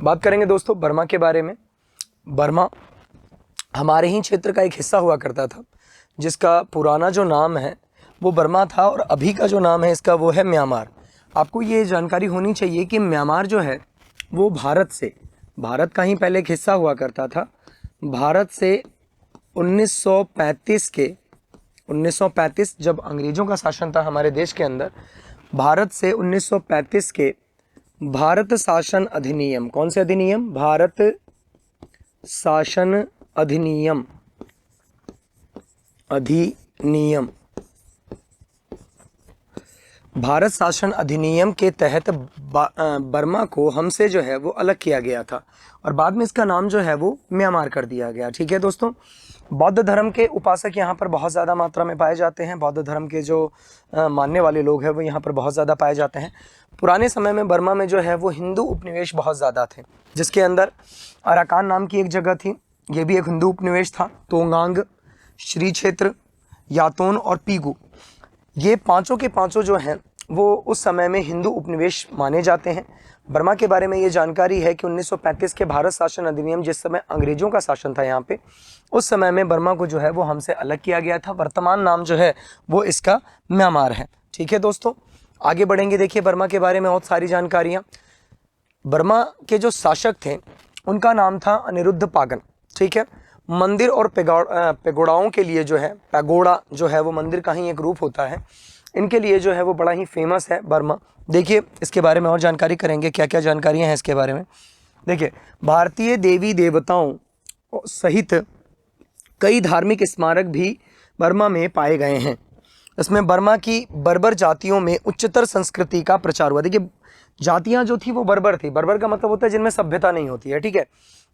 बात करेंगे दोस्तों बर्मा के बारे में। बर्मा हमारे ही क्षेत्र का एक हिस्सा हुआ करता था, जिसका पुराना जो नाम है वो बर्मा था और अभी का जो नाम है इसका वो है म्यांमार। आपको ये जानकारी होनी चाहिए कि म्यांमार जो है वो भारत का ही पहले एक हिस्सा हुआ करता था। भारत से 1935 जब अंग्रेज़ों का शासन था हमारे देश के अंदर, भारत से 1935 के भारत शासन अधिनियम, कौन से अधिनियम? भारत शासन अधिनियम भारत शासन अधिनियम के तहत बर्मा को हमसे जो है वो अलग किया गया था और बाद में इसका नाम जो है वो म्यांमार कर दिया गया। ठीक है दोस्तों। बौद्ध धर्म के उपासक यहाँ पर बहुत ज़्यादा मात्रा में पाए जाते हैं। बौद्ध धर्म के जो मानने वाले लोग हैं वो यहाँ पर बहुत ज़्यादा पाए जाते हैं। पुराने समय में बर्मा में जो है वो हिंदू उपनिवेश बहुत ज़्यादा थे, जिसके अंदर अराकान नाम की एक जगह थी, ये भी एक हिंदू उपनिवेश था। तोंगांग, श्री क्षेत्र, यातोन और पीगू, ये पांचों के पांचों जो हैं वो उस समय में हिंदू उपनिवेश माने जाते हैं। बर्मा के बारे में ये जानकारी है कि 1935 के भारत शासन अधिनियम, जिस समय अंग्रेज़ों का शासन था यहाँ पे, उस समय में बर्मा को जो है वो हमसे अलग किया गया था। वर्तमान नाम जो है वो इसका म्यांमार है। ठीक है दोस्तों, आगे बढ़ेंगे। देखिए बर्मा के बारे में बहुत सारी जानकारियाँ। बर्मा के जो शासक थे उनका नाम था अनिरुद्ध पागन। ठीक है। मंदिर और पैगोड़ाओं के लिए जो है, पैगोड़ा जो है वो मंदिर का ही एक रूप होता है, इनके लिए जो है वो बड़ा ही फेमस है बर्मा। देखिए इसके बारे में और जानकारी करेंगे, क्या क्या जानकारियां हैं इसके बारे में। देखिए भारतीय देवी देवताओं सहित कई धार्मिक स्मारक भी बर्मा में पाए गए हैं। इसमें बर्मा की बर्बर जातियों में उच्चतर संस्कृति का प्रचार हुआ। देखिए जातियां जो थी वो बर्बर थी। बर्बर का मतलब होता है जिनमें सभ्यता नहीं होती है। ठीक है,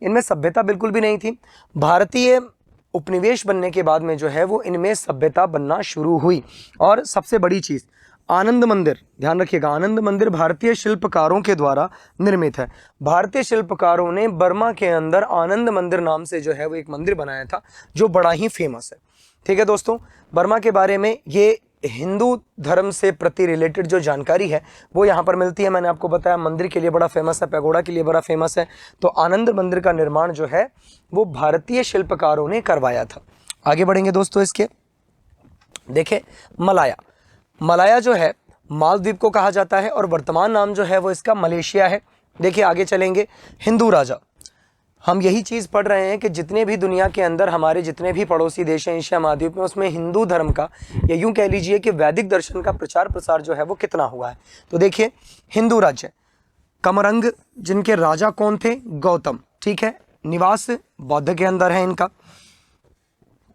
इनमें सभ्यता बिल्कुल भी नहीं थी। भारतीय उपनिवेश बनने के बाद में जो है वो इनमें सभ्यता बनना शुरू हुई। और सबसे बड़ी चीज़, आनंद मंदिर, ध्यान रखिएगा, आनंद मंदिर भारतीय शिल्पकारों के द्वारा निर्मित है। भारतीय शिल्पकारों ने बर्मा के अंदर आनंद मंदिर नाम से जो है वो एक मंदिर बनाया था, जो बड़ा ही फेमस है। ठीक है दोस्तों, बर्मा के बारे में ये हिंदू धर्म से प्रति रिलेटेड जो जानकारी है वो यहाँ पर मिलती है। मैंने आपको बताया मंदिर के लिए बड़ा फेमस है, पैगोड़ा के लिए बड़ा फेमस है। तो आनंद मंदिर का निर्माण जो है वो भारतीय शिल्पकारों ने करवाया था। आगे बढ़ेंगे दोस्तों इसके। देखें मलाया जो है मालदीव को कहा जाता है और वर्तमान नाम जो है वो इसका मलेशिया है। देखिए आगे चलेंगे। हिंदू राजा, हम यही चीज़ पढ़ रहे हैं कि जितने भी दुनिया के अंदर हमारे जितने भी पड़ोसी देश हैं एशिया महाद्वीप में, उसमें हिंदू धर्म का, या यूँ कह लीजिए कि वैदिक दर्शन का प्रचार प्रसार जो है वो कितना हुआ है। तो देखिए हिंदू राज्य, कमरंग जिनके राजा कौन थे? गौतम। ठीक है, निवास बौद्ध के अंदर है इनका।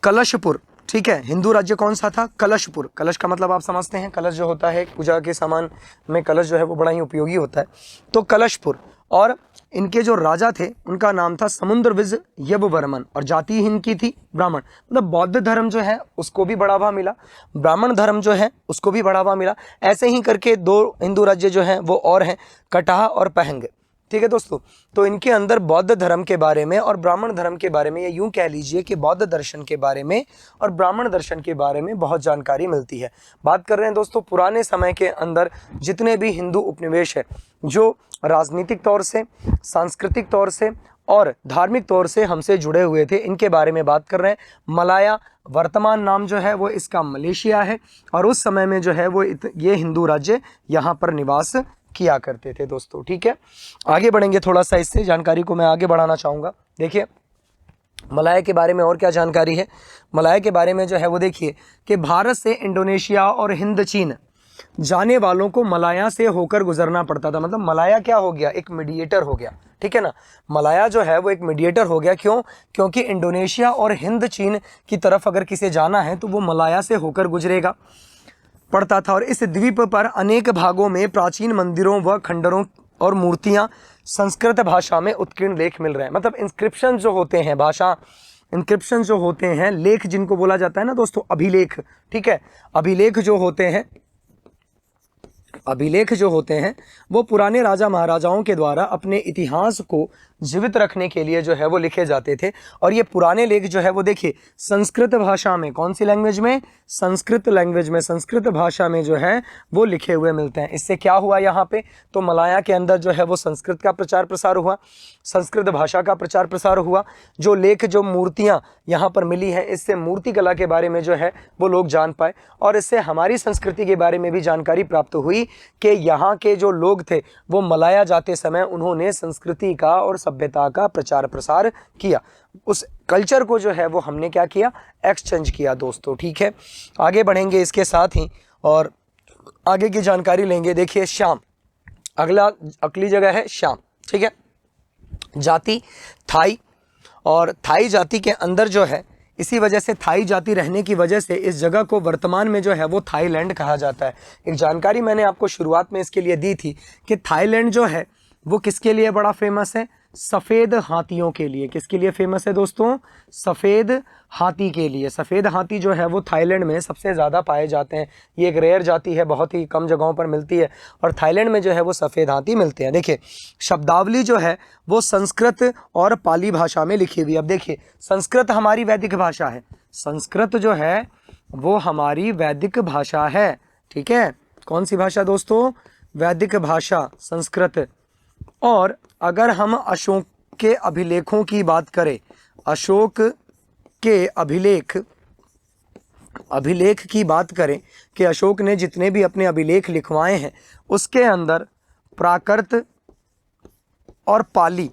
कलशपुर, ठीक है, हिंदू राज्य कौन सा था? कलशपुर। कलश का मतलब आप समझते हैं, कलश जो होता है पूजा के सामान में कलश जो है वो बड़ा ही उपयोगी होता है। तो कलशपुर। और इनके जो राजा थे उनका नाम था समुद्रविज यववर्मन और जाति इनकी थी ब्राह्मण। मतलब बौद्ध धर्म जो है उसको भी बढ़ावा मिला, ब्राह्मण धर्म जो है उसको भी बढ़ावा मिला। ऐसे ही करके दो हिंदू राज्य जो हैं वो और हैं, कटाह और पहंग। ठीक है दोस्तों, तो इनके अंदर बौद्ध धर्म के बारे में और ब्राह्मण धर्म के बारे में, या यूँ कह लीजिए कि बौद्ध दर्शन के बारे में और ब्राह्मण दर्शन के बारे में बहुत जानकारी मिलती है। बात कर रहे हैं दोस्तों पुराने समय के अंदर जितने भी हिंदू उपनिवेश है जो राजनीतिक तौर से, सांस्कृतिक तौर से और धार्मिक तौर से हमसे जुड़े हुए थे, इनके बारे में बात कर रहे हैं। मलाया, वर्तमान नाम जो है वो इसका मलेशिया है और उस समय में जो है वो ये हिंदू राज्य यहाँ पर निवास किया करते थे दोस्तों। ठीक है, आगे बढ़ेंगे। थोड़ा सा इससे जानकारी को मैं आगे बढ़ाना चाहूँगा। देखिए मलाया के बारे में और क्या जानकारी है। मलाया के बारे में जो है वो देखिए कि भारत से इंडोनेशिया और हिंद चीन जाने वालों को मलाया से होकर गुजरना पड़ता था। मतलब मलाया क्या हो गया? एक मीडिएटर हो गया। ठीक है ना, मलाया जो है वो एक मीडिएटर हो गया। क्यों? क्योंकि इंडोनेशिया और हिंद चीन की तरफ अगर किसे जाना है तो वो मलाया से होकर गुजरेगा पड़ता था। और इस द्वीप पर अनेक भागों में प्राचीन मंदिरों व खंडरों और मूर्तियां संस्कृत भाषा में उत्कीर्ण लेख मिल रहे हैं। मतलब इंस्क्रिप्शन जो होते हैं, भाषा इंस्क्रिप्शन जो होते हैं, लेख जिनको बोला जाता है ना दोस्तों, अभिलेख। ठीक है, अभिलेख जो होते हैं वो पुराने राजा महाराजाओं के द्वारा अपने इतिहास को जीवित रखने के लिए जो है वो लिखे जाते थे। और ये पुराने लेख जो है वो देखिए संस्कृत भाषा में, कौन सी लैंग्वेज में, संस्कृत लैंग्वेज में, संस्कृत भाषा में जो है वो लिखे हुए मिलते हैं। इससे क्या हुआ यहाँ पे, तो मलाया के अंदर जो है वो संस्कृत का प्रचार प्रसार हुआ, संस्कृत भाषा का प्रचार प्रसार हुआ। जो लेख, जो मूर्तियाँ यहाँ पर मिली हैं, इससे मूर्ति कला के बारे में जो है वो लोग जान पाए, और इससे हमारी संस्कृति के बारे में भी जानकारी प्राप्त हुई कि यहाँ के जो लोग थे वो मलाया जाते समय उन्होंने संस्कृति का और सभ्यता का प्रचार प्रसार किया। उस कल्चर को जो है वो हमने क्या किया, एक्सचेंज किया दोस्तों। ठीक है, आगे बढ़ेंगे इसके साथ ही और आगे की जानकारी लेंगे। देखिए श्याम, अगली जगह है श्याम। ठीक है, जाति थाई, और थाई जाति के अंदर जो है, इसी वजह से थाई जाति रहने की वजह से इस जगह को वर्तमान में जो है वो थाईलैंड कहा जाता है। एक जानकारी मैंने आपको शुरुआत में इसके लिए दी थी कि थाईलैंड जो है वो किसके लिए बड़ा फेमस है, सफ़ेद हाथियों के लिए। किसके लिए फेमस है दोस्तों, सफ़ेद हाथी के लिए। सफ़ेद हाथी जो है वो थाईलैंड में सबसे ज़्यादा पाए जाते हैं। ये एक रेयर जाति है, बहुत ही कम जगहों पर मिलती है, और थाईलैंड में जो है वो सफ़ेद हाथी मिलते हैं। देखिए शब्दावली जो है वो संस्कृत और पाली भाषा में लिखी हुई। अब देखिए संस्कृत हमारी वैदिक भाषा है, संस्कृत जो है वो हमारी वैदिक भाषा है। ठीक है, कौन सी भाषा दोस्तों, वैदिक भाषा संस्कृत। और अगर हम अशोक के अभिलेखों की बात करें, अशोक के अभिलेख की बात करें कि अशोक ने जितने भी अपने अभिलेख लिखवाए हैं उसके अंदर प्राकृत और पाली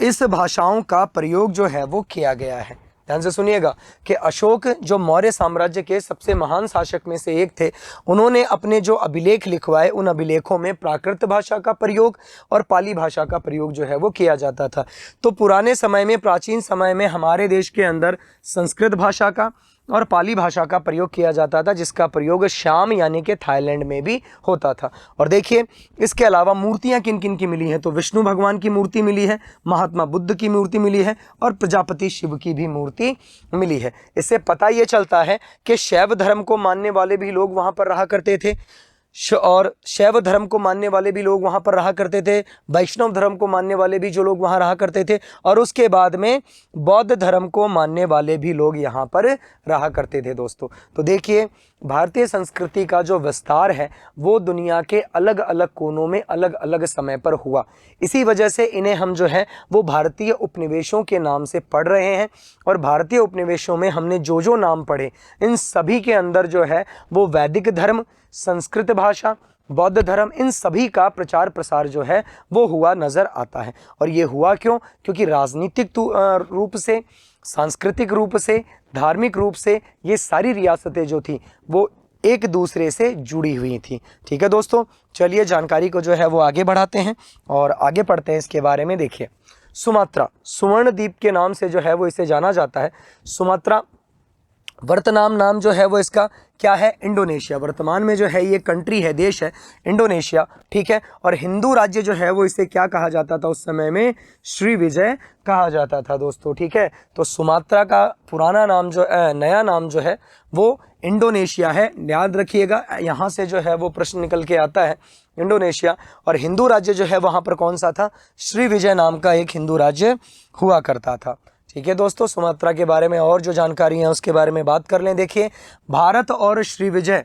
इस भाषाओं का प्रयोग जो है वो किया गया है। ध्यान से सुनिएगा कि अशोक जो मौर्य साम्राज्य के सबसे महान शासक में से एक थे, उन्होंने अपने जो अभिलेख लिखवाए उन अभिलेखों में प्राकृत भाषा का प्रयोग और पाली भाषा का प्रयोग जो है वो किया जाता था। तो पुराने समय में, प्राचीन समय में हमारे देश के अंदर संस्कृत भाषा का और पाली भाषा का प्रयोग किया जाता था, जिसका प्रयोग श्याम यानी कि थाईलैंड में भी होता था। और देखिए इसके अलावा मूर्तियां किन किन की मिली हैं, तो विष्णु भगवान की मूर्ति मिली है, महात्मा बुद्ध की मूर्ति मिली है, और प्रजापति शिव की भी मूर्ति मिली है। इससे पता ये चलता है कि शैव धर्म को मानने वाले भी लोग वहाँ पर रहा करते थे, और शैव धर्म को मानने वाले भी लोग वहाँ पर रहा करते थे, वैष्णव धर्म को मानने वाले भी जो लोग वहाँ रहा करते थे, और उसके बाद में बौद्ध धर्म को मानने वाले भी लोग यहाँ पर रहा करते थे दोस्तों। तो देखिए भारतीय संस्कृति का जो विस्तार है वो दुनिया के अलग अलग कोनों में अलग अलग समय पर हुआ। इसी वजह से इन्हें हम जो है वो भारतीय उपनिवेशों के नाम से पढ़ रहे हैं, और भारतीय उपनिवेशों में हमने जो जो नाम पढ़े इन सभी के अंदर जो है वो वैदिक धर्म, संस्कृत भाषा, बौद्ध धर्म, इन सभी का प्रचार प्रसार जो है वो हुआ नज़र आता है। और ये हुआ क्यों, क्योंकि राजनीतिक रूप से, सांस्कृतिक रूप से, धार्मिक रूप से ये सारी रियासतें जो थी वो एक दूसरे से जुड़ी हुई थी। ठीक है दोस्तों, चलिए जानकारी को जो है वो आगे बढ़ाते हैं और आगे पढ़ते हैं इसके बारे में। देखिए सुमात्रा, सुवर्ण द्वीप के नाम से जो है वो इसे जाना जाता है। सुमात्रा वर्तमान नाम जो है वो इसका क्या है, इंडोनेशिया। वर्तमान में जो है ये कंट्री है, देश है इंडोनेशिया। ठीक है, और हिंदू राज्य जो है वो इसे क्या कहा जाता था उस समय में, श्रीविजय कहा जाता था दोस्तों। ठीक है, तो सुमात्रा का पुराना नाम जो नया नाम जो है वो इंडोनेशिया है, याद रखिएगा, यहाँ से जो है वो प्रश्न निकल के आता है इंडोनेशिया। और हिंदू राज्य जो है वहाँ पर कौन सा था, श्रीविजय नाम का एक हिंदू राज्य हुआ करता था। ठीक है दोस्तों, सुमात्रा के बारे में और जो जानकारी है उसके बारे में बात कर लें। देखिए भारत और श्रीविजय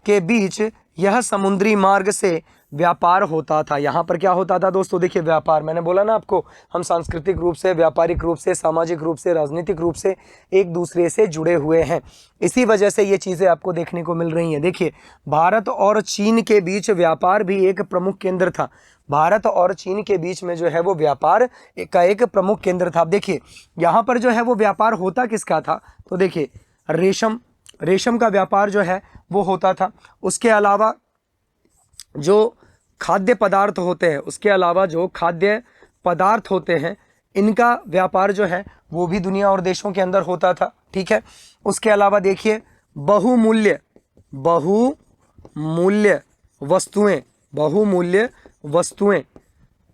के बीच यह समुद्री मार्ग से व्यापार होता था। यहाँ पर क्या होता था दोस्तों, देखिए व्यापार, मैंने बोला ना आपको, हम सांस्कृतिक रूप से, व्यापारिक रूप से, सामाजिक रूप से, राजनीतिक रूप से एक दूसरे से जुड़े हुए हैं। इसी वजह से ये चीज़ें आपको देखने को मिल रही हैं। देखिए भारत और चीन के बीच व्यापार भी एक प्रमुख केंद्र था। भारत और चीन के बीच में जो है वो व्यापार का एक प्रमुख केंद्र था। अब देखिए यहाँ पर जो है वो व्यापार होता किसका था, तो देखिए रेशम का व्यापार जो है वो होता था। उसके अलावा जो खाद्य पदार्थ होते हैं, उसके अलावा जो खाद्य पदार्थ होते हैं इनका व्यापार जो है वो भी दुनिया और देशों के अंदर होता था। ठीक है, उसके अलावा देखिए बहुमूल्य वस्तुएं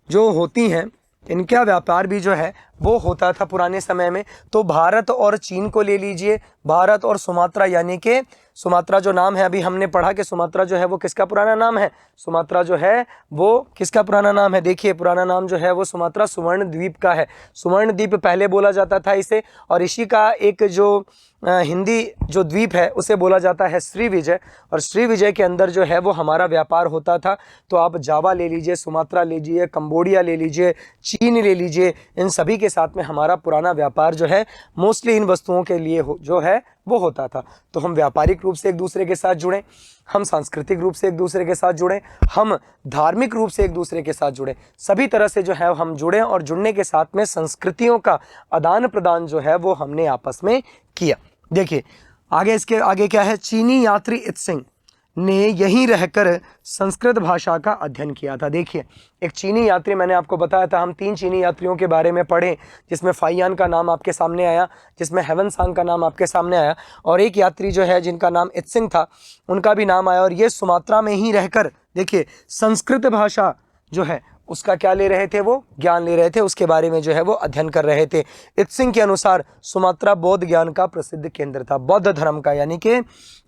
जो होती हैं इनका व्यापार भी जो है वो होता था पुराने समय में। तो भारत और चीन को ले लीजिए, भारत और सुमात्रा, यानी कि सुमात्रा जो नाम है, अभी हमने पढ़ा कि सुमात्रा जो है वो किसका पुराना नाम है, सुमात्रा जो है वो किसका पुराना नाम है, देखिए पुराना नाम जो है वो सुमात्रा सुवर्ण द्वीप का है। सुवर्ण द्वीप पहले बोला जाता था इसे, और इसी का एक जो हिंदी जो द्वीप है उसे बोला जाता है श्रीविजय, और श्रीविजय के अंदर जो है वो हमारा व्यापार होता था। तो आप जावा ले लीजिए, सुमात्रा ले लीजिए, कंबोडिया ले लीजिए, चीन ले लीजिए, इन सभी के साथ में हमारा पुराना व्यापार जो है मोस्टली इन वस्तुओं के लिए जो है वो होता था। तो हम व्यापारिक रूप से एक दूसरे के साथ जुड़ें, हम सांस्कृतिक रूप से एक दूसरे के साथ जुड़ें, हम धार्मिक रूप से एक दूसरे के साथ जुड़ें, सभी तरह से जो है हम जुड़ें, और जुड़ने के साथ में संस्कृतियों का आदान प्रदान जो है वो हमने आपस में किया। देखिए आगे, इसके आगे क्या है, चीनी यात्री इत्सिंग ने यहीं रहकर संस्कृत भाषा का अध्ययन किया था। देखिए एक चीनी यात्री, मैंने आपको बताया था हम 3 चीनी यात्रियों के बारे में पढ़े, जिसमें फाइयान का नाम आपके सामने आया, जिसमें हेवन सांग का नाम आपके सामने आया, और एक यात्री जो है जिनका नाम इत्सिंग था उनका भी नाम आया। और ये सुमात्रा में ही रहकर देखिए संस्कृत भाषा जो है उसका क्या ले रहे थे, वो ज्ञान ले रहे थे, उसके बारे में जो है वो अध्ययन कर रहे थे। इत्सिंग के अनुसार सुमात्रा बौद्ध ज्ञान का प्रसिद्ध केंद्र था, बौद्ध धर्म का, यानी कि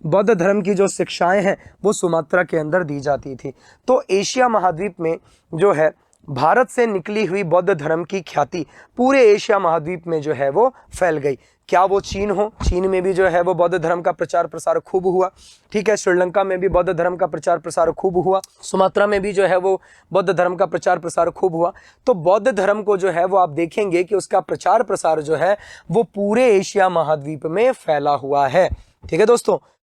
बौद्ध धर्म की जो शिक्षाएं हैं वो सुमात्रा के अंदर दी जाती थी। तो एशिया महाद्वीप में जो है भारत से निकली हुई बौद्ध धर्म की ख्याति पूरे एशिया महाद्वीप में जो है वो फैल गई। क्या वो चीन हो, चीन में भी जो है वो बौद्ध धर्म का प्रचार प्रसार खूब हुआ, ठीक है, श्रीलंका में भी बौद्ध धर्म का प्रचार प्रसार खूब हुआ, सुमात्रा में भी जो है वो बौद्ध धर्म का प्रचार प्रसार खूब हुआ। तो बौद्ध धर्म को जो है वो आप देखेंगे कि उसका प्रचार प्रसार जो है वो पूरे एशिया महाद्वीप में फैला हुआ है। ठीक है दोस्तों।